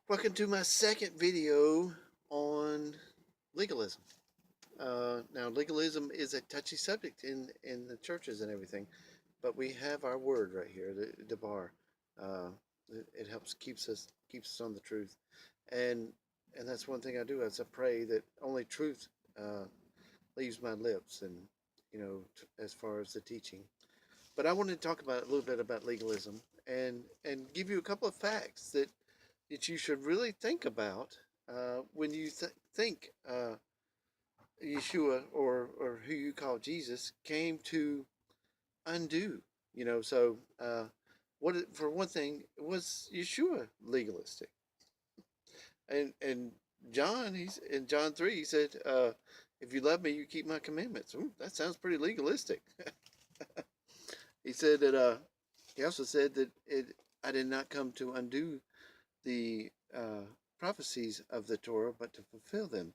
Welcome to my second video on legalism. Now, legalism is a touchy subject in the churches and everything, but we have our word right here, the bar. Uh, it helps keeps us on the truth, and and that's one thing I do. Is I pray that only truth uh, leaves my lips, and as far as the teaching. But I wanted to talk about a little bit about legalism and give you a couple of facts that you should really think about when you think Yeshua or who you call Jesus came to undo. What for one thing was Yeshua legalistic, and he's in John 3. He said, "If you love me, you keep my commandments." Ooh, that sounds pretty legalistic. He said that. He also said that I did not come to undo the prophecies of the Torah, but to fulfill them.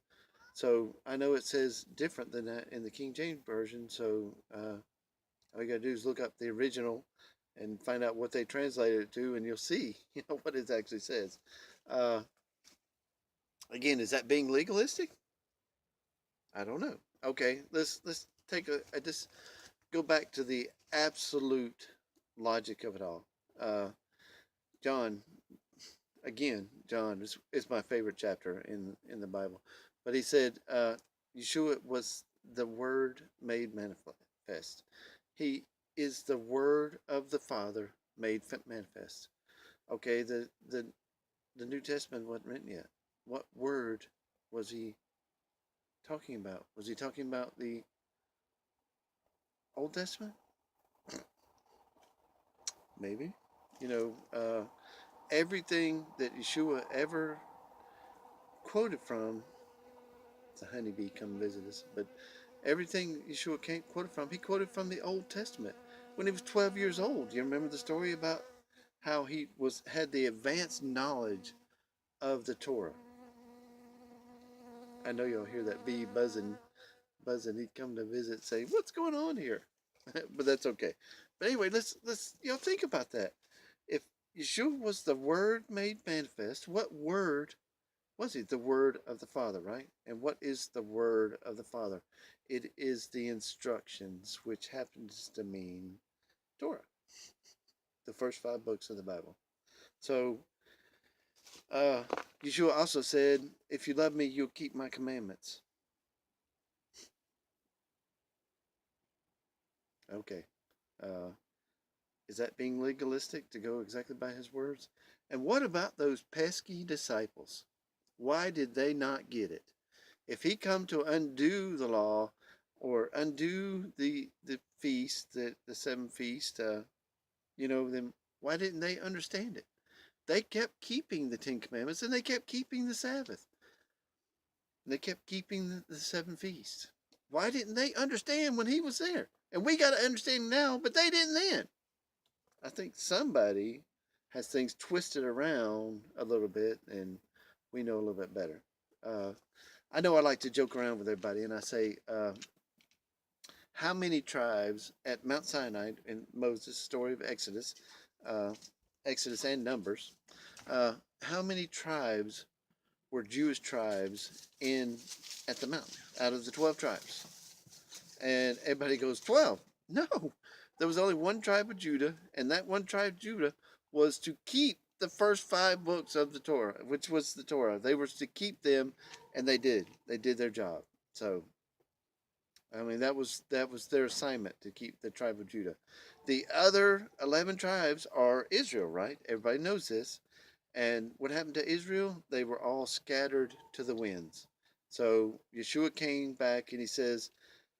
So I know it says different than that in the King James Version. So all you got to do is look up the original and find out what they translated it to, and you'll see, what it actually says. Uh, Again, is that being legalistic? I don't know. Okay, let's take just go back to the absolute logic of it all. John John is my favorite chapter in the Bible. But he said, Yeshua was the Word made manifest. He is the Word of the Father made manifest. Okay, the New Testament wasn't written yet. What word was he talking about? Was he talking about the Old Testament? Maybe. You know, everything that Yeshua ever quoted from, the honeybee come visit us, but everything Yeshua quoted from, he quoted from the Old Testament when he was 12 years old. You remember the story about how he had the advanced knowledge of the Torah? I know you'll hear that bee buzzing. He'd come to visit, and say, "What's going on here?" But that's okay. But anyway, let's think about that. If Yeshua was the Word made manifest, what word was he? The Word of the Father, right? And what is the Word of the Father? It is the instructions, which happens to mean Torah, the first 5 books of the Bible. So, uh, Yeshua also said, "If you love me, you'll keep my commandments." Okay. Uh, is that being legalistic to go exactly by his words? And what about those pesky disciples? Why did they not get it? If he come to undo the law or undo the feast, the 7 feast, then why didn't they understand it? They kept keeping the 10 Commandments and they kept keeping the Sabbath. And they kept keeping the 7 feasts. Why didn't they understand when he was there? And we got to understand now, but they didn't then. I think somebody has things twisted around a little bit, and we know a little bit better. I know I like to joke around with everybody, and I say, how many tribes at Mount Sinai in Moses' story of Exodus, Exodus and Numbers, how many tribes were Jewish tribes in at the mountain out of the 12 tribes? And everybody goes, 12. No, there was only one tribe of Judah, and that one tribe of Judah was to keep the first 5 books of the Torah, which was the Torah. They were to keep them, and they did. They did their job. So, I mean, that was their assignment, to keep the tribe of Judah. The other 11 tribes are Israel, right? Everybody knows this. And what happened to Israel? They were all scattered to the winds. So Yeshua came back and he says,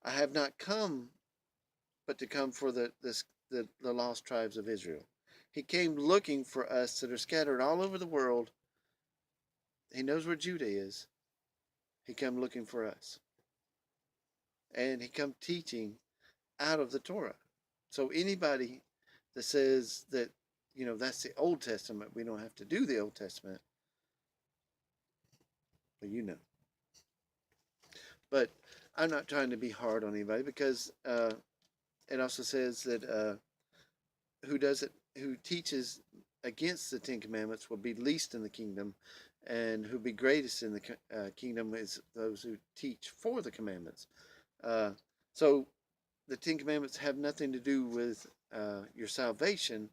"I have not come but to come for the lost tribes of Israel." He came looking for us that are scattered all over the world. He knows where Judah is. He come looking for us. And he come teaching out of the Torah. So anybody that says that, that's the Old Testament, we don't have to do the Old Testament, well, But I'm not trying to be hard on anybody, because it also says that who teaches against the Ten Commandments will be least in the kingdom, and who be greatest in the kingdom is those who teach for the commandments. Uh, so the Ten Commandments have nothing to do with your salvation.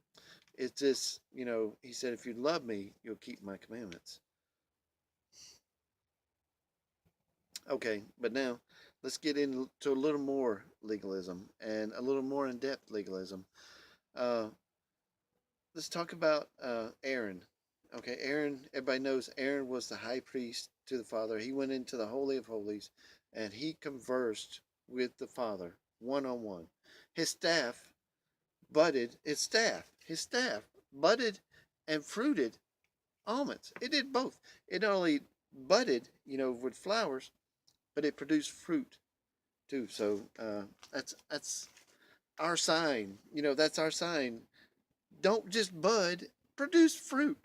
It's just, he said, if you love me, you'll keep my commandments. Okay, but now let's get into a little more legalism and a little more in depth legalism. Uh, let's talk about Aaron. Okay, Aaron, everybody knows Aaron was the high priest to the Father. He went into the Holy of Holies and he conversed with the Father one on one. His staff his staff budded and fruited almonds. It did both. It not only budded, with flowers, but it produced fruit too. So that's our sign. That's our sign. Don't just bud, produce fruit.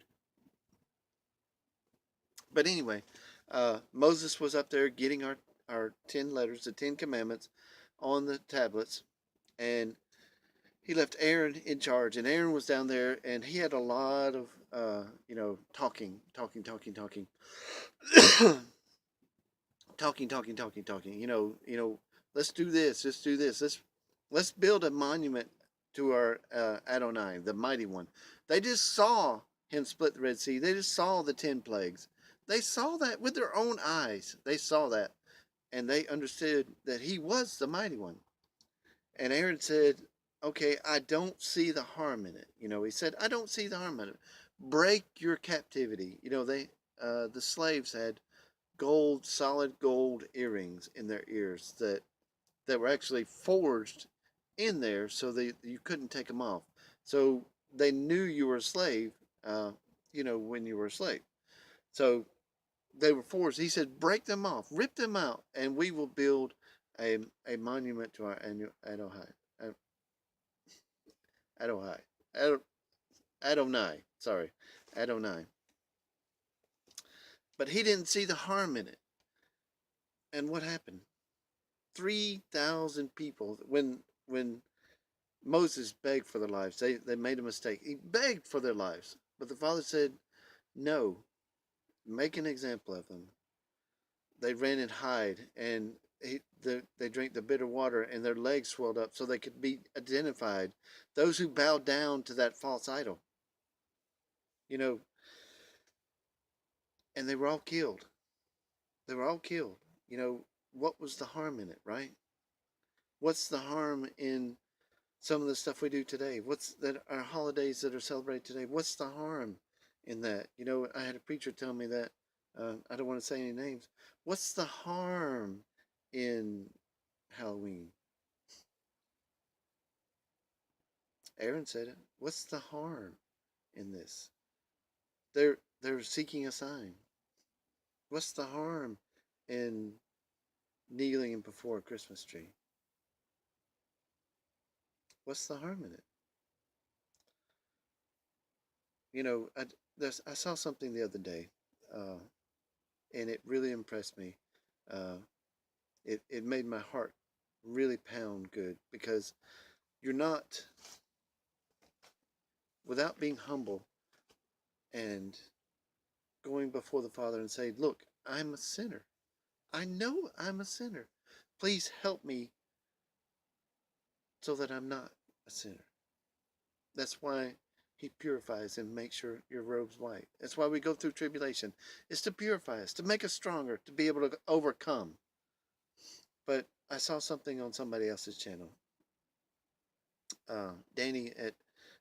But anyway, Moses was up there getting our 10 letters, the 10 commandments on the tablets, and he left Aaron in charge. And Aaron was down there, and he had a lot of, talking, talking. Let's do this, let's build a monument to our Adonai, the mighty one. They just saw him split the Red Sea. They just saw the 10 plagues. They saw that with their own eyes. They saw that, and they understood that he was the mighty one. And Aaron said, okay, I don't see the harm in it. He said, I don't see the harm in it. Break your captivity. The slaves had solid gold earrings in their ears that were actually forged in there so you couldn't take them off. So they knew you were a slave, when you were a slave. So they were forged. He said, break them off, rip them out, and we will build a monument to our Adonai. Adonai. Sorry, Adonai. But he didn't see the harm in it. And what happened? 3,000 people. When Moses begged for their lives, they made a mistake. He begged for their lives, but the Father said, "No, make an example of them." They ran and hide, and they drank the bitter water, and their legs swelled up so they could be identified. Those who bowed down to that false idol, and they were all killed. They were all killed. What was the harm in it, right? What's the harm in some of the stuff we do today? What's that our holidays that are celebrated today? What's the harm in that? I had a preacher tell me that. I don't want to say any names. What's the harm in Halloween? Aaron said it. What's the harm in this? They're seeking a sign. What's the harm in kneeling before a Christmas tree? What's the harm in it? I saw something the other day, and it really impressed me. Uh, it made my heart really pound good, because you're not, without being humble and going before the Father and say, look, I'm a sinner. I know I'm a sinner. Please help me so that I'm not a sinner. That's why he purifies and makes your robes white. That's why we go through tribulation. It's to purify us, to make us stronger, to be able to overcome. But I saw something on somebody else's channel, Danny at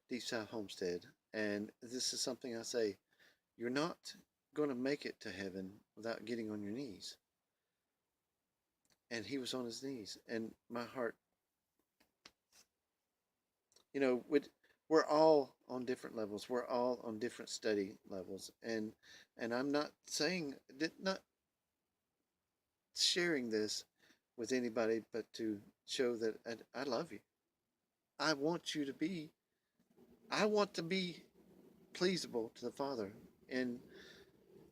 Deep South Homestead, and this is something I say: you're not going to make it to heaven without getting on your knees. And he was on his knees, and my heart, we're all on different levels. We're all on different study levels, and I'm not not sharing this with anybody, but to show that I love you. I want to be pleasable to the Father, and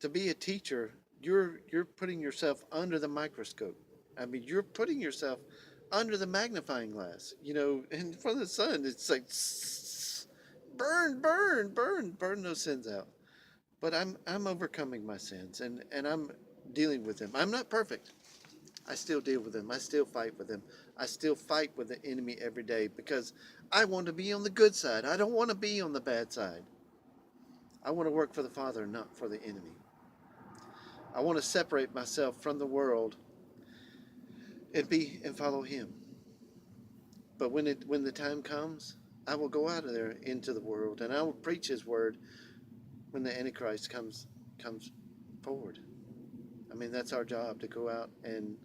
to be a teacher, you're putting yourself under the microscope. I mean, you're putting yourself under the magnifying glass, and for the sun, it's like burn those sins out. But I'm overcoming my sins, and I'm dealing with them. I'm not perfect. I still deal with them. I still fight with them. I still fight with the enemy every day because I want to be on the good side. I don't want to be on the bad side. I want to work for the Father, not for the enemy. I want to separate myself from the world and follow Him. But when the time comes, I will go out of there into the world and I will preach His word when the Antichrist comes forward. I mean, that's our job, to go out and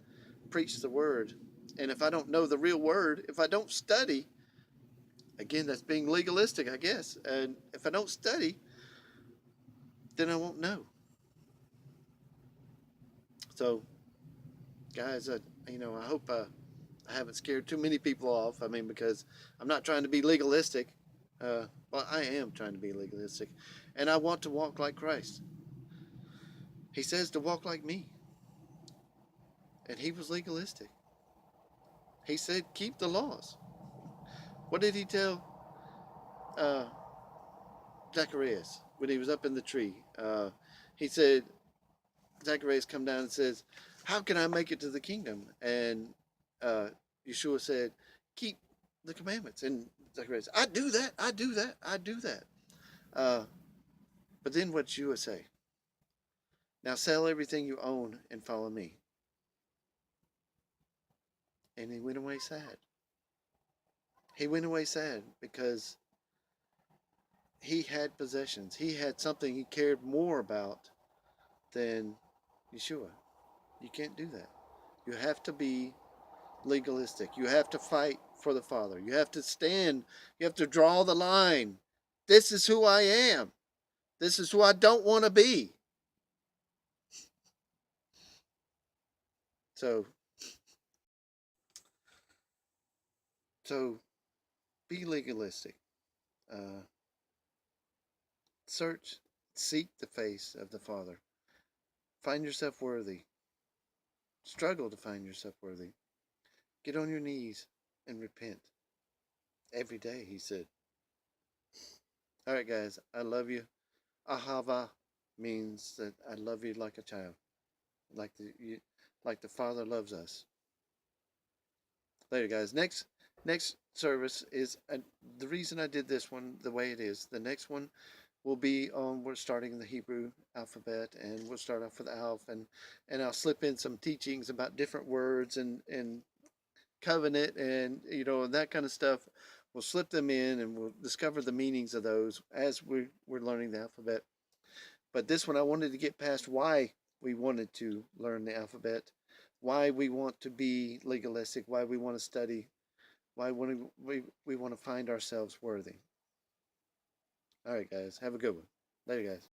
preach the word. And if I don't know the real word, if I don't study, again, that's being legalistic, I guess. And if I don't study, then I won't know. So, guys, I hope I haven't scared too many people off. I mean, because I'm not trying to be legalistic. Well, I am trying to be legalistic. And I want to walk like Christ. He says to walk like me. And He was legalistic. He said, keep the laws. What did He tell uh, Zacharias when he was up in the tree? He said, Zacharias come down and says, how can I make it to the kingdom? And Yeshua said, keep the commandments. And Zacharias, I do that, I do that, I do that. But then what Yeshua say? Now sell everything you own and follow me. And he went away sad. He went away sad because he had possessions. He had something he cared more about than Yeshua. You can't do that. You have to be legalistic. You have to fight for the Father. You have to stand. You have to draw the line. This is who I am. This is who I don't want to be. So be legalistic. Search, seek the face of the Father. Find yourself worthy. Struggle to find yourself worthy. Get on your knees and repent. Every day, He said. All right, guys, I love you. Ahava means that I love you like a child, like the Father loves us. Later, guys. Next service is the reason I did this one the way it is. The next one will be on, we're starting the Hebrew alphabet, and we'll start off with Alph, and I'll slip in some teachings about different words and covenant and that kind of stuff. We'll slip them in and we'll discover the meanings of those as we're learning the alphabet. But this one I wanted to get past why we wanted to learn the alphabet, why we want to be legalistic, why we want to study, why we want to find ourselves worthy. All right, guys. Have a good one. Later, guys.